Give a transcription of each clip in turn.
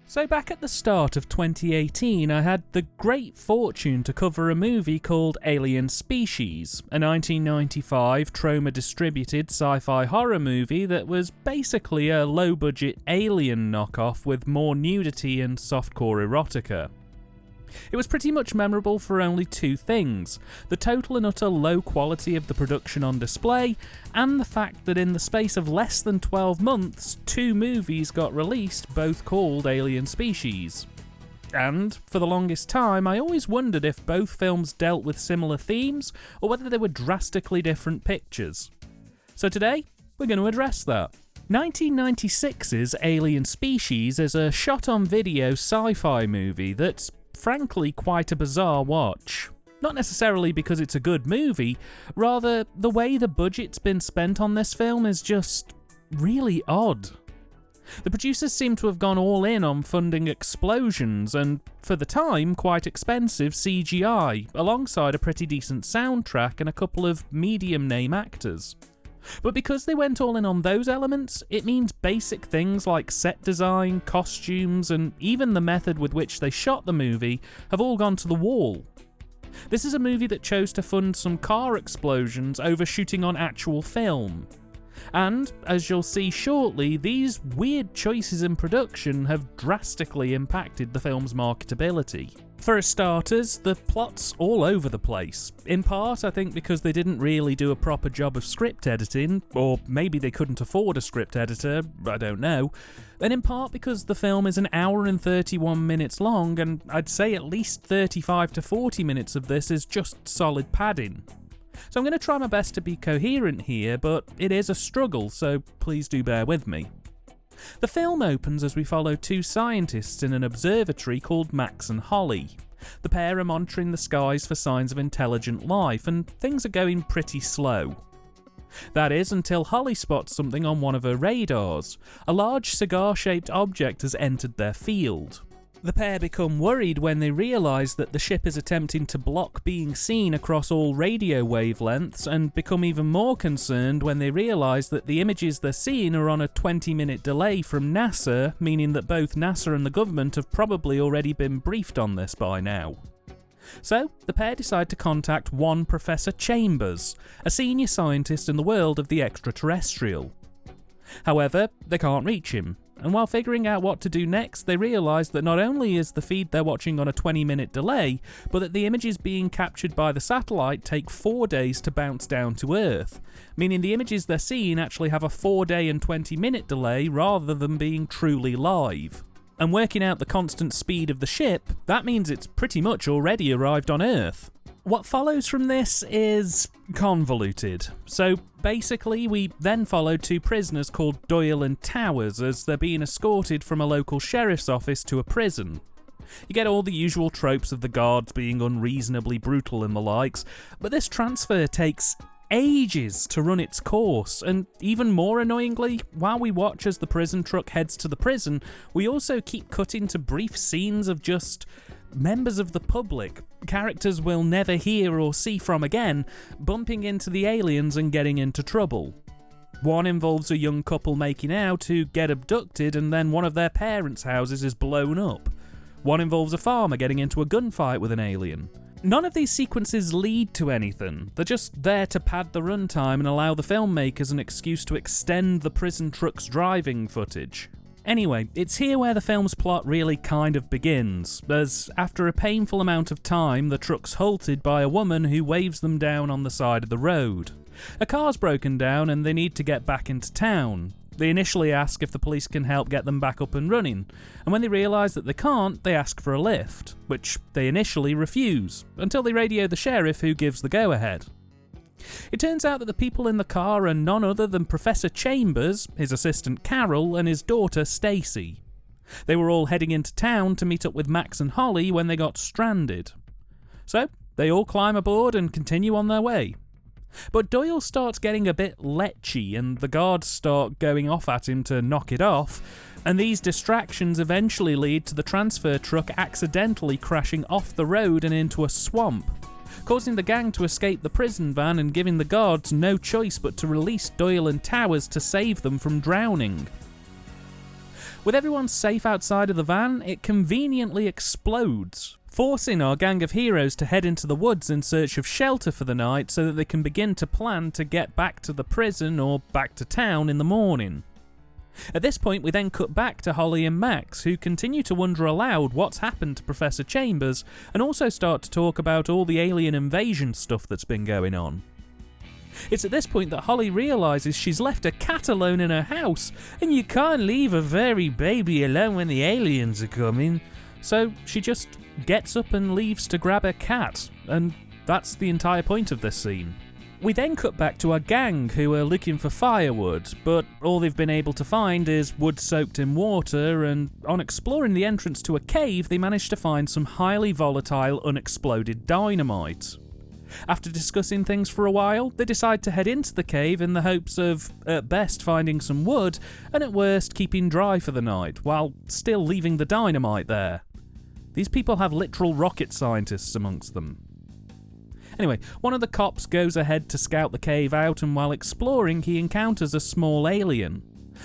So back at the start of 2018, I had the great fortune to cover a movie called Alien Species, a 1995 trauma-distributed sci-fi horror movie that was basically a low-budget Alien knockoff with more nudity and softcore erotica. It was pretty much memorable for only two things: the total and utter low quality of the production on display, and the fact that in the space of less than 12 months, two movies got released, both called Alien Species. And, for the longest time, I always wondered if both films dealt with similar themes, or whether they were drastically different pictures. So today, we're going to address that. 1996's Alien Species is a shot-on-video sci-fi movie that's frankly quite a bizarre watch. Not necessarily because it's a good movie, rather the way the budget's been spent on this film is just really odd. The producers seem to have gone all in on funding explosions and, for the time, quite expensive CGI, alongside a pretty decent soundtrack and a couple of medium-name actors. But because they went all in on those elements, it means basic things like set design, costumes, and even the method with which they shot the movie have all gone to the wall. This is a movie that chose to fund some car explosions over shooting on actual film. And, as you'll see shortly, these weird choices in production have drastically impacted the film's marketability. For starters, the plot's all over the place. In part, I think because they didn't really do a proper job of script editing, or maybe they couldn't afford a script editor, I don't know. And in part because the film is an hour and 31 minutes long, and I'd say at least 35 to 40 minutes of this is just solid padding. So I'm going to try my best to be coherent here, but it is a struggle, so please do bear with me. The film opens as we follow two scientists in an observatory called Max and Holly. The pair are monitoring the skies for signs of intelligent life, and things are going pretty slow. That is until Holly spots something on one of her radars. A large cigar-shaped object has entered their field. The pair become worried when they realise that the ship is attempting to block being seen across all radio wavelengths, and become even more concerned when they realise that the images they're seeing are on a 20-minute delay from NASA, meaning that both NASA and the government have probably already been briefed on this by now. So, the pair decide to contact one Professor Chambers, a senior scientist in the world of the extraterrestrial. However, they can't reach him, and while figuring out what to do next, they realise that not only is the feed they're watching on a 20-minute delay, but that the images being captured by the satellite take 4 days to bounce down to Earth, meaning the images they're seeing actually have a 4-day and 20-minute delay rather than being truly live. And working out the constant speed of the ship, that means it's pretty much already arrived on Earth. What follows from this is convoluted. So basically, we then follow two prisoners called Doyle and Towers as they're being escorted from a local sheriff's office to a prison. You get all the usual tropes of the guards being unreasonably brutal and the likes, but this transfer takes ages to run its course, and even more annoyingly, while we watch as the prison truck heads to the prison, we also keep cutting to brief scenes of just members of the public, characters we'll never hear or see from again, bumping into the aliens and getting into trouble. One involves a young couple making out who get abducted and then one of their parents' houses is blown up. One involves a farmer getting into a gunfight with an alien. None of these sequences lead to anything, they're just there to pad the runtime and allow the filmmakers an excuse to extend the prison truck's driving footage. Anyway, it's here where the film's plot really kind of begins, as after a painful amount of time, the truck's halted by a woman who waves them down on the side of the road. A car's broken down and they need to get back into town. They initially ask if the police can help get them back up and running, and when they realise that they can't, they ask for a lift, which they initially refuse, until they radio the sheriff who gives the go-ahead. It turns out that the people in the car are none other than Professor Chambers, his assistant Carol, and his daughter Stacy. They were all heading into town to meet up with Max and Holly when they got stranded. So, they all climb aboard and continue on their way. But Doyle starts getting a bit lechy and the guards start going off at him to knock it off, and these distractions eventually lead to the transfer truck accidentally crashing off the road and into a swamp, causing the gang to escape the prison van and giving the guards no choice but to release Doyle and Towers to save them from drowning. With everyone safe outside of the van, it conveniently explodes, forcing our gang of heroes to head into the woods in search of shelter for the night so that they can begin to plan to get back to the prison or back to town in the morning. At this point, we then cut back to Holly and Max, who continue to wonder aloud what's happened to Professor Chambers, and also start to talk about all the alien invasion stuff that's been going on. It's at this point that Holly realises she's left a cat alone in her house, and you can't leave a furry baby alone when the aliens are coming. So she just gets up and leaves to grab her cat, and that's the entire point of this scene. We then cut back to our gang, who are looking for firewood, but all they've been able to find is wood soaked in water, and on exploring the entrance to a cave, they managed to find some highly volatile unexploded dynamite. After discussing things for a while, they decide to head into the cave in the hopes of, at best, finding some wood, and at worst, keeping dry for the night, while still leaving the dynamite there. These people have literal rocket scientists amongst them. Anyway, one of the cops goes ahead to scout the cave out, and while exploring, he encounters a small alien.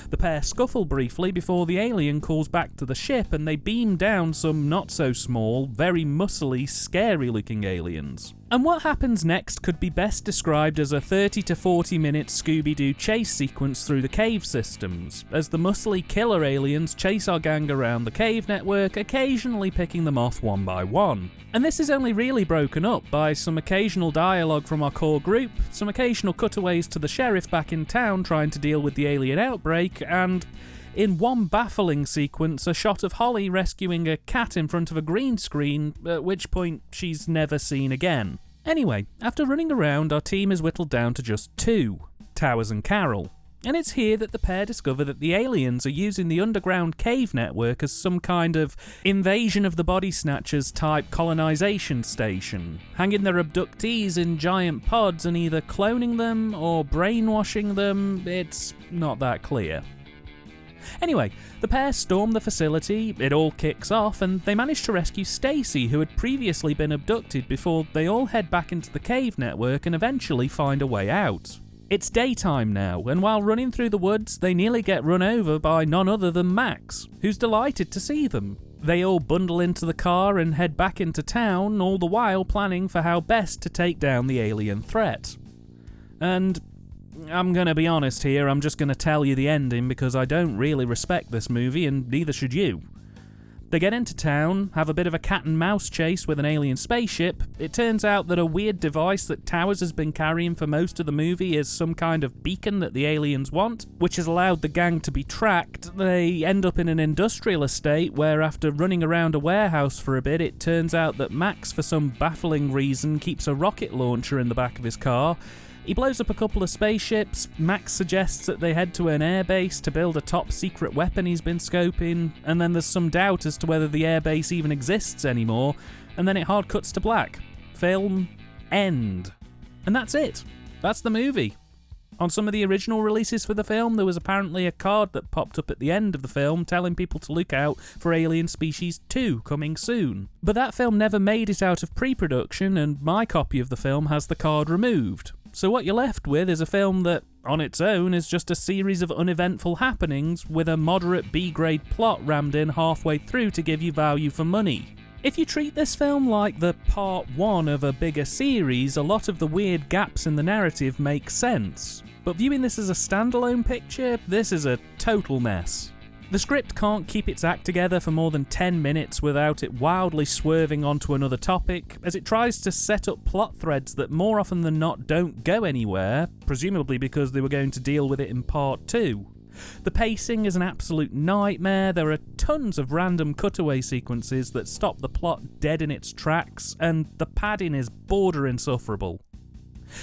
The pair scuffle briefly before the alien calls back to the ship, and they beam down some not-so-small, very muscly, scary-looking aliens. And what happens next could be best described as a 30 to 40 minute Scooby-Doo chase sequence through the cave systems, as the muscly killer aliens chase our gang around the cave network, occasionally picking them off one by one. And this is only really broken up by some occasional dialogue from our core group, some occasional cutaways to the sheriff back in town trying to deal with the alien outbreak, and in one baffling sequence, a shot of Holly rescuing a cat in front of a green screen, at which point she's never seen again. Anyway, after running around, our team is whittled down to just two, Towers and Carol. And it's here that the pair discover that the aliens are using the underground cave network as some kind of invasion of the body snatchers type colonization station, hanging their abductees in giant pods and either cloning them or brainwashing them. It's not that clear. Anyway, the pair storm the facility, it all kicks off, and they manage to rescue Stacy, who had previously been abducted, before they all head back into the cave network and eventually find a way out. It's daytime now, and while running through the woods, they nearly get run over by none other than Max, who's delighted to see them. They all bundle into the car and head back into town, all the while planning for how best to take down the alien threat. And I'm gonna be honest here, I'm just gonna tell you the ending because I don't really respect this movie, and neither should you. They get into town, have a bit of a cat and mouse chase with an alien spaceship. It turns out that a weird device that Towers has been carrying for most of the movie is some kind of beacon that the aliens want, which has allowed the gang to be tracked. They end up in an industrial estate where, after running around a warehouse for a bit, it turns out that Max, for some baffling reason, keeps a rocket launcher in the back of his car. He blows up a couple of spaceships. Max suggests that they head to an airbase to build a top-secret weapon he's been scoping, and then there's some doubt as to whether the airbase even exists anymore, and then it hard cuts to black. Film end. And that's it. That's the movie. On some of the original releases for the film, there was apparently a card that popped up at the end of the film telling people to look out for Alien Species 2 coming soon. But that film never made it out of pre-production, and my copy of the film has the card removed. So what you're left with is a film that, on its own, is just a series of uneventful happenings with a moderate B-grade plot rammed in halfway through to give you value for money. If you treat this film like the part one of a bigger series, a lot of the weird gaps in the narrative make sense. But viewing this as a standalone picture, this is a total mess. The script can't keep its act together for more than 10 minutes without it wildly swerving onto another topic, as it tries to set up plot threads that more often than not don't go anywhere, presumably because they were going to deal with it in part 2. The pacing is an absolute nightmare, there are tons of random cutaway sequences that stop the plot dead in its tracks, and the padding is border insufferable.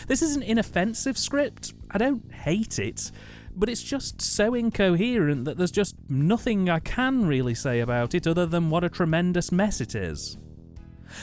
This is an inoffensive script, I don't hate it, but it's just so incoherent that there's just nothing I can really say about it other than what a tremendous mess it is.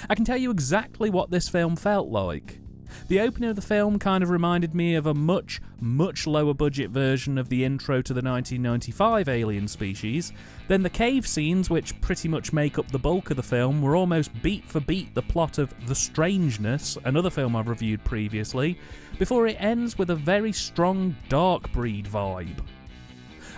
I can tell you exactly what this film felt like. The opening of the film kind of reminded me of a much, much lower budget version of the intro to the 1995 Alien Species. Then the cave scenes, which pretty much make up the bulk of the film, were almost beat for beat the plot of The Strangeness, another film I've reviewed previously, before it ends with a very strong Dark Breed vibe.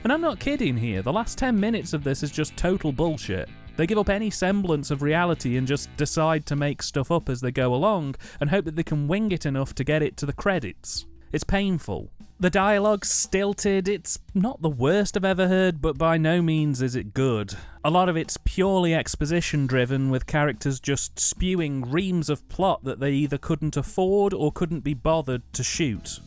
And I'm not kidding here, the last 10 minutes of this is just total bullshit. They give up any semblance of reality and just decide to make stuff up as they go along and hope that they can wing it enough to get it to the credits. It's painful. The dialogue's stilted, it's not the worst I've ever heard, but by no means is it good. A lot of it's purely exposition driven, with characters just spewing reams of plot that they either couldn't afford or couldn't be bothered to shoot.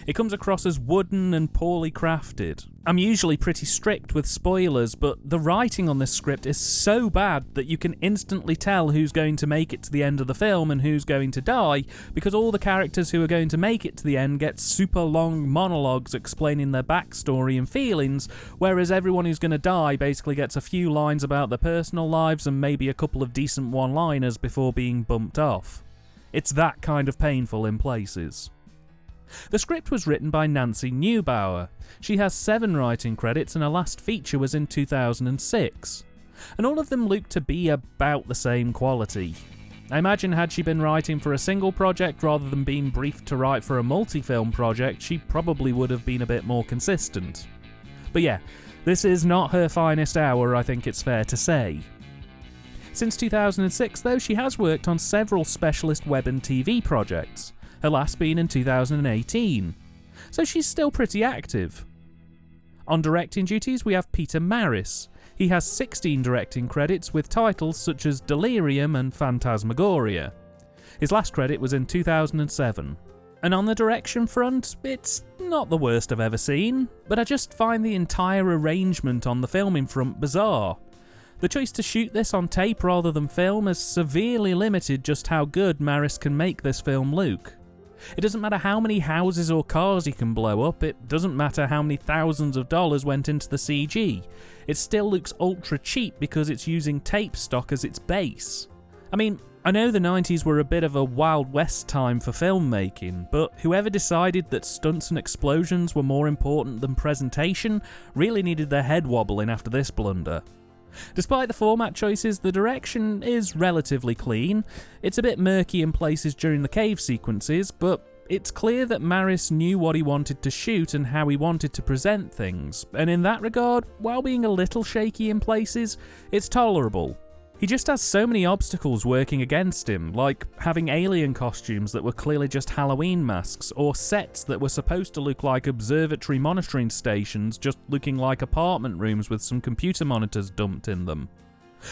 It comes across as wooden and poorly crafted. I'm usually pretty strict with spoilers, but the writing on this script is so bad that you can instantly tell who's going to make it to the end of the film and who's going to die, because all the characters who are going to make it to the end get super long monologues explaining their backstory and feelings, whereas everyone who's going to die basically gets a few lines about their personal lives and maybe a couple of decent one-liners before being bumped off. It's that kind of painful in places. The script was written by Nancy Neubauer. She has 7 writing credits and her last feature was in 2006. And all of them look to be about the same quality. I imagine had she been writing for a single project rather than being briefed to write for a multi-film project, she probably would have been a bit more consistent. But yeah, this is not her finest hour, I think it's fair to say. Since 2006 though, she has worked on several specialist web and TV projects, her last being in 2018, so she's still pretty active. On directing duties we have Peter Maris. He has 16 directing credits with titles such as Delirium and Phantasmagoria. His last credit was in 2007. And on the direction front, it's not the worst I've ever seen, but I just find the entire arrangement on the filming front bizarre. The choice to shoot this on tape rather than film has severely limited just how good Maris can make this film look. It doesn't matter how many houses or cars he can blow up, it doesn't matter how many thousands of dollars went into the CG. It still looks ultra cheap because it's using tape stock as its base. I mean, I know the 90s were a bit of a Wild West time for filmmaking, but whoever decided that stunts and explosions were more important than presentation really needed their head wobbling after this blunder. Despite the format choices, the direction is relatively clean. It's a bit murky in places during the cave sequences, but it's clear that Maris knew what he wanted to shoot and how he wanted to present things, and in that regard, while being a little shaky in places, it's tolerable. He just has so many obstacles working against him, like having alien costumes that were clearly just Halloween masks, or sets that were supposed to look like observatory monitoring stations just looking like apartment rooms with some computer monitors dumped in them.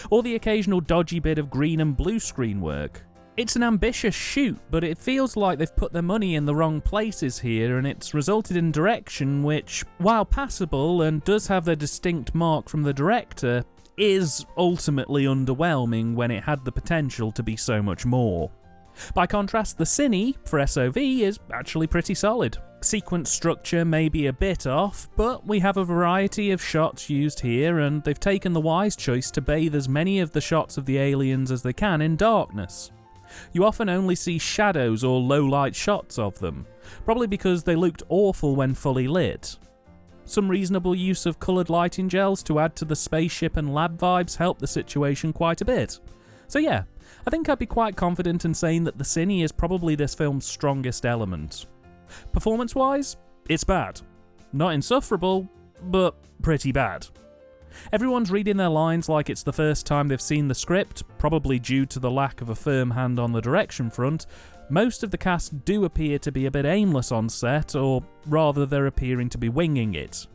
Or the occasional dodgy bit of green and blue screen work. It's an ambitious shoot, but it feels like they've put their money in the wrong places here, and it's resulted in direction which, while passable and does have their distinct mark from the director, is ultimately underwhelming when it had the potential to be so much more. By contrast, the cine for SOV is actually pretty solid. Sequence structure may be a bit off, but we have a variety of shots used here, and they've taken the wise choice to bathe as many of the shots of the aliens as they can in darkness. You often only see shadows or low-light shots of them, probably because they looked awful when fully lit. Some reasonable use of coloured lighting gels to add to the spaceship and lab vibes helped the situation quite a bit. So yeah, I think I'd be quite confident in saying that the cine is probably this film's strongest element. Performance-wise, it's bad. Not insufferable, but pretty bad. Everyone's reading their lines like it's the first time they've seen the script, probably due to the lack of a firm hand on the direction front. Most of the cast do appear to be a bit aimless on set, or rather they're appearing to be winging it.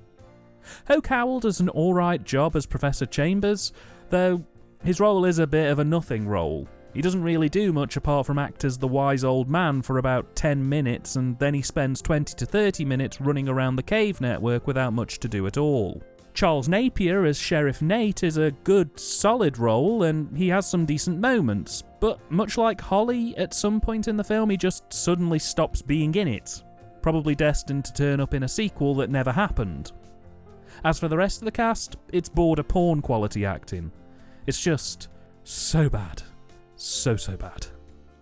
Hoke Howell does an alright job as Professor Chambers, though his role is a bit of a nothing role. He doesn't really do much apart from act as the wise old man for about 10 minutes, and then he spends 20 to 30 minutes running around the cave network without much to do at all. Charles Napier as Sheriff Nate is a good, solid role, and he has some decent moments, but much like Holly, at some point in the film he just suddenly stops being in it, probably destined to turn up in a sequel that never happened. As for the rest of the cast, it's border porn quality acting. It's just so bad. So bad.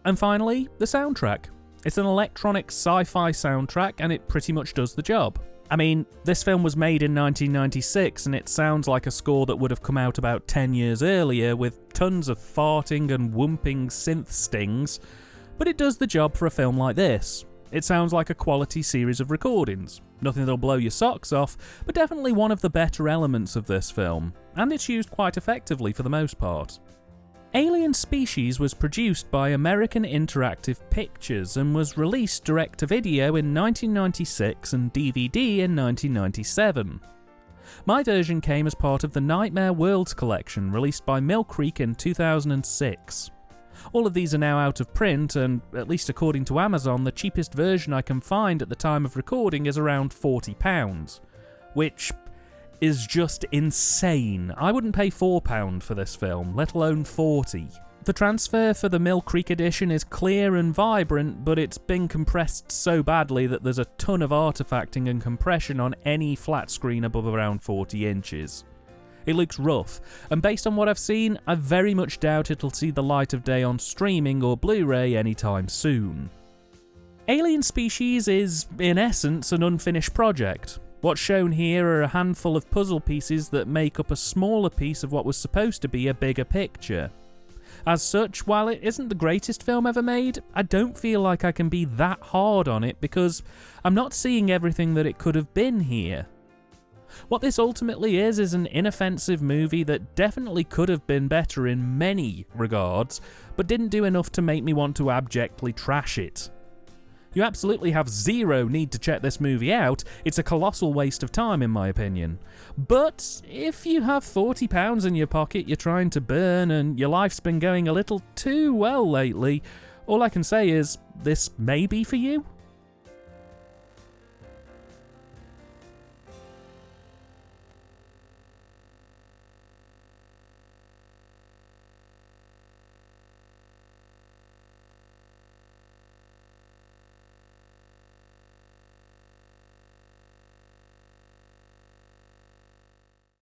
And finally, the soundtrack. It's an electronic sci-fi soundtrack, and it pretty much does the job. I mean, this film was made in 1996 and it sounds like a score that would have come out about 10 years earlier with tons of farting and whooping synth stings, but it does the job for a film like this. It sounds like a quality series of recordings. Nothing that'll blow your socks off, but definitely one of the better elements of this film, and it's used quite effectively for the most part. Alien Species was produced by American Interactive Pictures and was released direct-to-video in 1996 and DVD in 1997. My version came as part of the Nightmare Worlds collection released by Mill Creek in 2006. All of these are now out of print, and at least according to Amazon, the cheapest version I can find at the time of recording is around £40, which is just insane. I wouldn't pay £4 for this film, let alone 40. The transfer for the Mill Creek edition is clear and vibrant, but it's been compressed so badly that there's a ton of artifacting and compression on any flat screen above around 40 inches. It looks rough, and based on what I've seen, I very much doubt it'll see the light of day on streaming or Blu-ray anytime soon. Alien Species is, in essence, an unfinished project. What's shown here are a handful of puzzle pieces that make up a smaller piece of what was supposed to be a bigger picture. As such, while it isn't the greatest film ever made, I don't feel like I can be that hard on it because I'm not seeing everything that it could have been here. What this ultimately is an inoffensive movie that definitely could have been better in many regards, but didn't do enough to make me want to abjectly trash it. You absolutely have zero need to check this movie out, it's a colossal waste of time in my opinion. But if you have £40 in your pocket you're trying to burn and your life's been going a little too well lately, all I can say is, this may be for you.